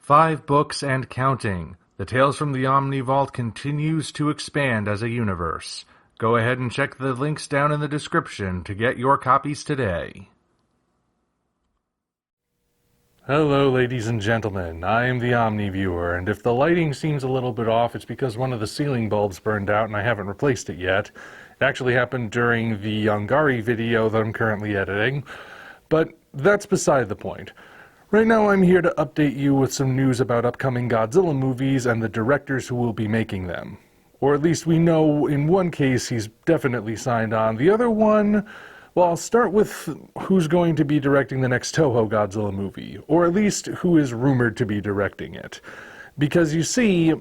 5 books and counting. The Tales from the Omni Vault continues to expand as a universe. Go ahead and check the links down in the description to get your copies today. Hello ladies and gentlemen, I am the Omni Viewer, and if the lighting seems a little bit off, it's because one of the ceiling bulbs burned out and I haven't replaced it yet. It actually happened during the Yongari video that I'm currently editing, but that's beside the point. Right now I'm here to update you with some news about upcoming Godzilla movies and the directors who will be making them. Or at least we know in one case he's definitely signed on. The other one, well, I'll start with who's going to be directing the next Toho Godzilla movie, or at least who is rumored to be directing it. Because you see,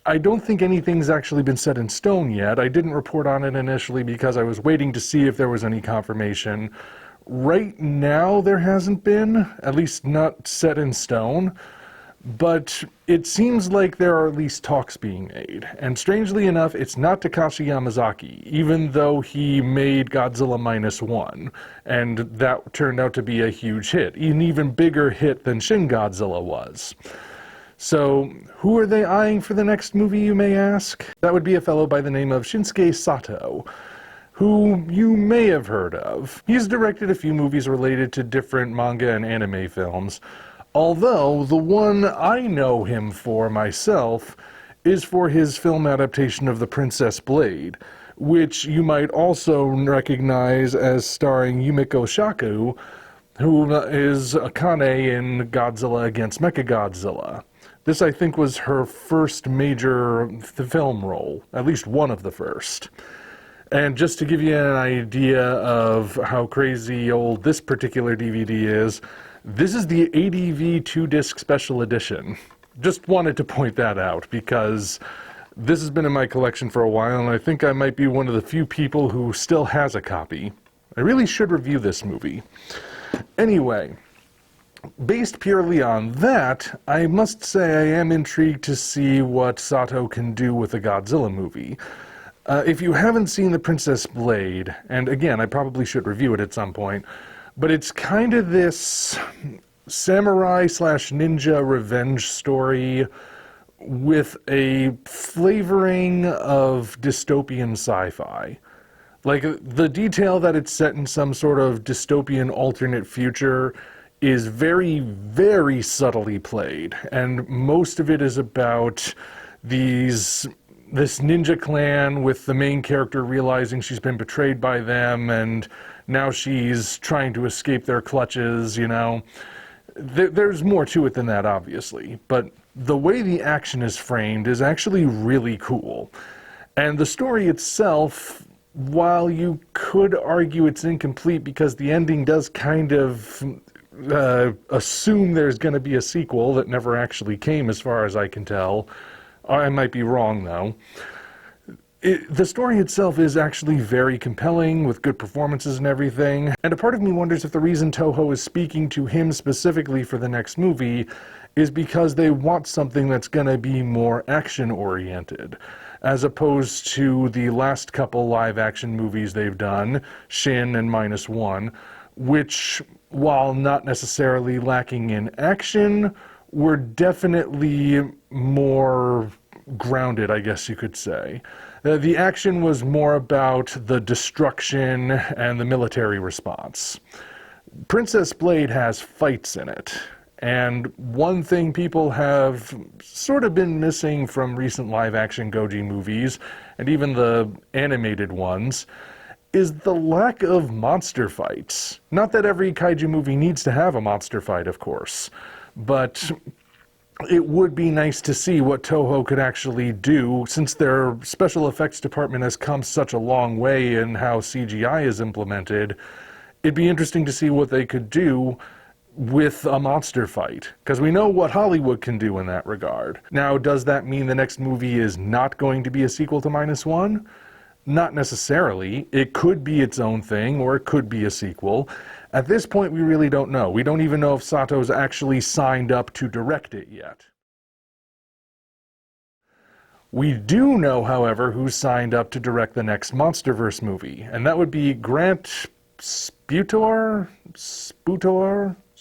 I don't think anything's actually been set in stone yet. I didn't report on it initially because I was waiting to see if there was any confirmation. Right now there hasn't been, at least not set in stone, but it seems like there are at least talks being made. And strangely enough, it's not Takashi Yamazaki, even though he made Godzilla -1, and that turned out to be a huge hit, an even bigger hit than Shin Godzilla was. So, who are they eyeing for the next movie, you may ask? That would be a fellow by the name of Shinsuke Sato, who you may have heard of. He's directed a few movies related to different manga and anime films, although the one I know him for myself is for his film adaptation of The Princess Blade, which you might also recognize as starring Yumiko Shaku, who is Akane in Godzilla against Mechagodzilla. This, I think, was her first major film role, at least one of the first. And just to give you an idea of how crazy old this particular DVD is, this is the ADV 2-disc special edition. Just wanted to point that out because this has been in my collection for a while and I think I might be one of the few people who still has a copy. I really should review this movie. Anyway, based purely on that, I must say I am intrigued to see what Sato can do with a Godzilla movie. If you haven't seen The Princess Blade, and again, I probably should review it at some point, but it's kind of this samurai/ninja revenge story with a flavoring of dystopian sci-fi. Like, the detail that it's set in some sort of dystopian alternate future is very, very subtly played, and most of it is about this ninja clan with the main character realizing she's been betrayed by them and now she's trying to escape their clutches, you know. There's more to it than that, obviously, but the way the action is framed is actually really cool. And the story itself, while you could argue it's incomplete because the ending does kind of assume there's going to be a sequel that never actually came as far as I can tell. I might be wrong, though. The story itself is actually very compelling, with good performances and everything, and a part of me wonders if the reason Toho is speaking to him specifically for the next movie is because they want something that's going to be more action-oriented, as opposed to the last couple live-action movies they've done, Shin and -1, which, while not necessarily lacking in action, were definitely more grounded, I guess you could say. The action was more about the destruction and the military response. Princess Blade has fights in it, and one thing people have sort of been missing from recent live-action Goji movies, and even the animated ones, is the lack of monster fights. Not that every kaiju movie needs to have a monster fight, of course, but it would be nice to see what Toho could actually do, since their special effects department has come such a long way in how CGI is implemented. It'd be interesting to see what they could do with a monster fight, because we know what Hollywood can do in that regard. Now, does that mean the next movie is not going to be a sequel to -1? Not necessarily. It could be its own thing, or it could be a sequel. At this point, we really don't know. We don't even know if Sato's actually signed up to direct it yet. We do know, however, who's signed up to direct the next MonsterVerse movie, and that would be Grant Sputor?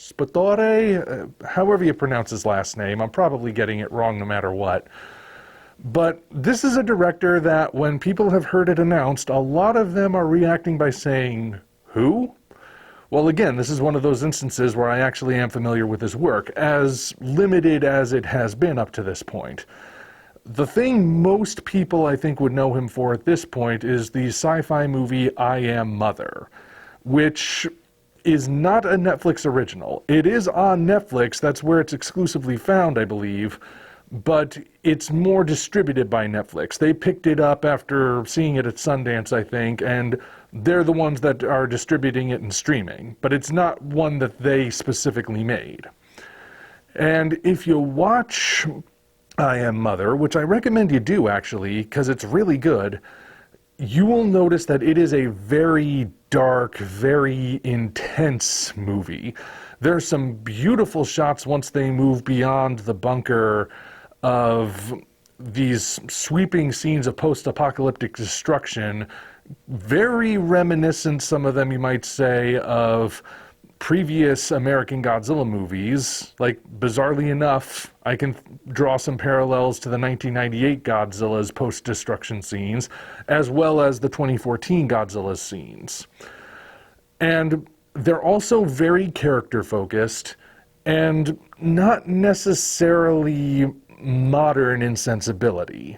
Spatore, however you pronounce his last name. I'm probably getting it wrong no matter what. But this is a director that when people have heard it announced, a lot of them are reacting by saying, who? Well, again, this is one of those instances where I actually am familiar with his work, as limited as it has been up to this point. The thing most people, I think, would know him for at this point is the sci-fi movie I Am Mother, which is not a Netflix original. It is on Netflix, that's where it's exclusively found, I believe, but it's more distributed by Netflix. They picked it up after seeing it at Sundance, I think, and they're the ones that are distributing it and streaming, but it's not one that they specifically made. And if you watch I Am Mother, which I recommend you do actually, because it's really good, you will notice that it is a very dark, very intense movie. There are some beautiful shots once they move beyond the bunker of these sweeping scenes of post-apocalyptic destruction, very reminiscent, some of them you might say, of previous American Godzilla movies. Like, bizarrely enough, I can draw some parallels to the 1998 Godzilla's post-destruction scenes, as well as the 2014 Godzilla scenes. And they're also very character-focused, and not necessarily modern in sensibility.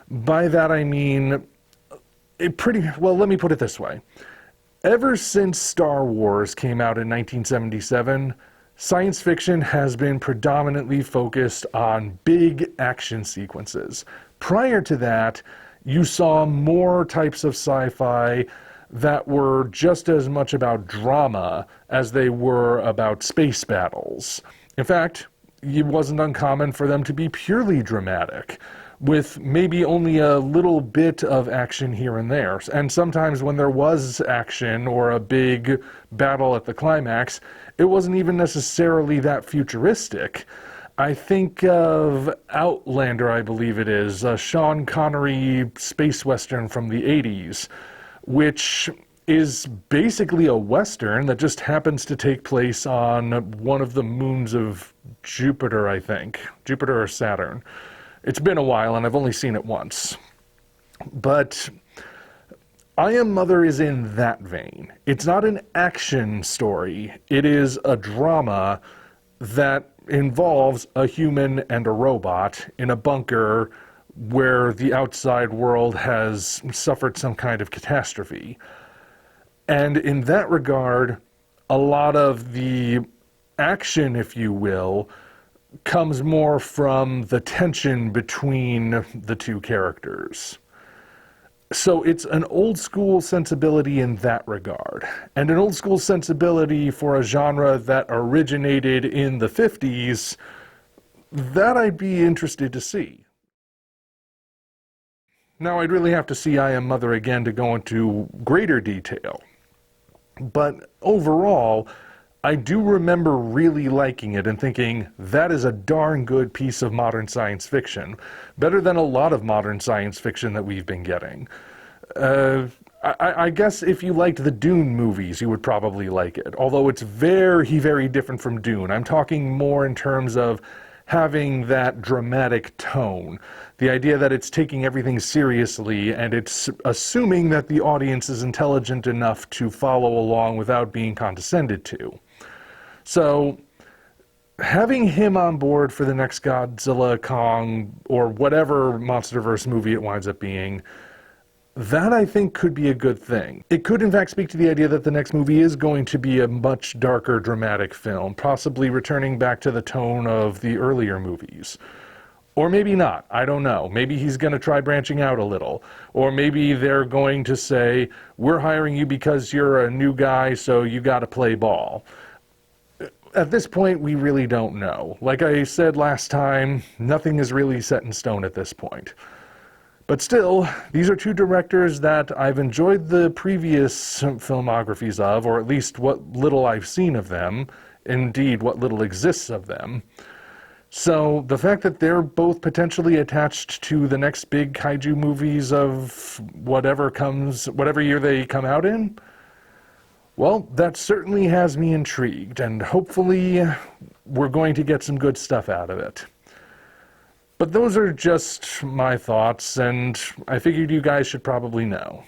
By that I mean, let me put it this way. Ever since Star Wars came out in 1977, science fiction has been predominantly focused on big action sequences. Prior to that, you saw more types of sci-fi that were just as much about drama as they were about space battles. In fact, it wasn't uncommon for them to be purely dramatic, with maybe only a little bit of action here and there. And sometimes when there was action or a big battle at the climax, it wasn't even necessarily that futuristic. I think of Outlander, I believe it is, a Sean Connery space western from the 80s, which is basically a western that just happens to take place on one of the moons of Jupiter, I think. Jupiter or Saturn. It's been a while and I've only seen it once. But I Am Mother is in that vein. It's not an action story. It is a drama that involves a human and a robot in a bunker where the outside world has suffered some kind of catastrophe. And in that regard, a lot of the action, if you will, comes more from the tension between the two characters. So it's an old school sensibility in that regard, and an old school sensibility for a genre that originated in the 50s that I'd be interested to see. Now, I'd really have to see I Am Mother again to go into greater detail, but overall, I do remember really liking it and thinking, that is a darn good piece of modern science fiction. Better than a lot of modern science fiction that we've been getting. I guess if you liked the Dune movies, you would probably like it. Although it's very, very different from Dune. I'm talking more in terms of having that dramatic tone. The idea that it's taking everything seriously and it's assuming that the audience is intelligent enough to follow along without being condescended to. So, having him on board for the next Godzilla, Kong, or whatever MonsterVerse movie it winds up being, that I think could be a good thing. It could in fact speak to the idea that the next movie is going to be a much darker, dramatic film, possibly returning back to the tone of the earlier movies. Or maybe not, I don't know. Maybe he's going to try branching out a little. Or maybe they're going to say, we're hiring you because you're a new guy, so you got to play ball. At this point, we really don't know. Like I said last time, nothing is really set in stone at this point. But still, these are two directors that I've enjoyed the previous filmographies of, or at least what little I've seen of them, indeed what little exists of them. So the fact that they're both potentially attached to the next big kaiju movies of whatever year they come out in, Well, that certainly has me intrigued, and hopefully we're going to get some good stuff out of it. But those are just my thoughts, and I figured you guys should probably know.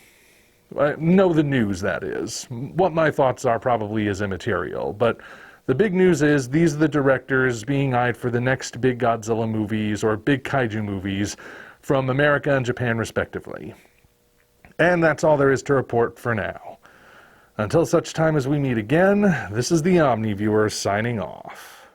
Know the news, that is. What my thoughts are probably is immaterial, but the big news is these are the directors being eyed for the next big Godzilla movies or big Kaiju movies from America and Japan respectively. And that's all there is to report for now. Until such time as we meet again, this is the Omni Viewer signing off.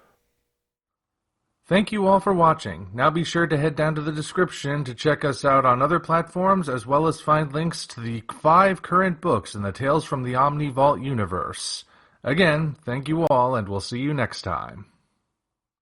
Thank you all for watching. Now be sure to head down to the description to check us out on other platforms, as well as find links to the 5 current books in the Tales from the Omni Vault universe. Again, thank you all, and we'll see you next time.